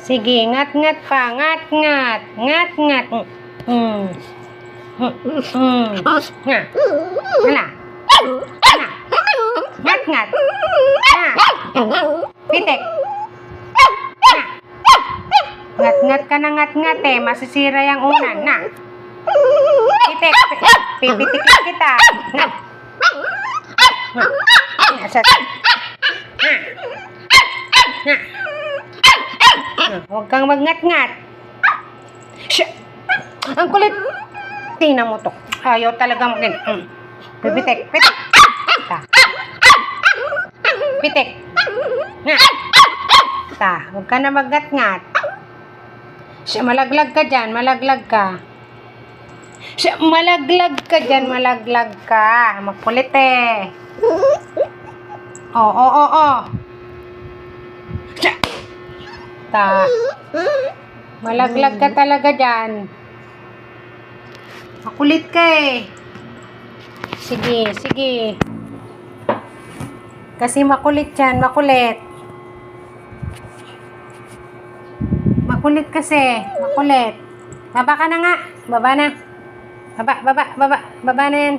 Sige, ngat-ngat pa, ngat-ngat. Ngat-ngat. Nga. Hala. Hala. Ngat-ngat. Nga. Pitik. Nga. Ngat-ngat ka na ngat-ngat eh. Masisira yung unan. Na. Pitik. Pipitikin kita. Nga. Nga. Nga. Huwag kang magngat-ngat. Ang kulit. Tingnan mo to. Ayaw talaga magin. Pipitik. Pitik. Pitik. Nga. Huwag ka na magngat-ngat. Malaglag ka dyan. Malaglag ka. Malaglag ka dyan. Malaglag ka. Magkulit eh. Oo. Malaglag ka talaga dyan. Makulit ka eh. Sige. Kasi makulit yan, makulit. Makulit kasi, makulit. Baba ka na nga. Baba na. Baba na yan.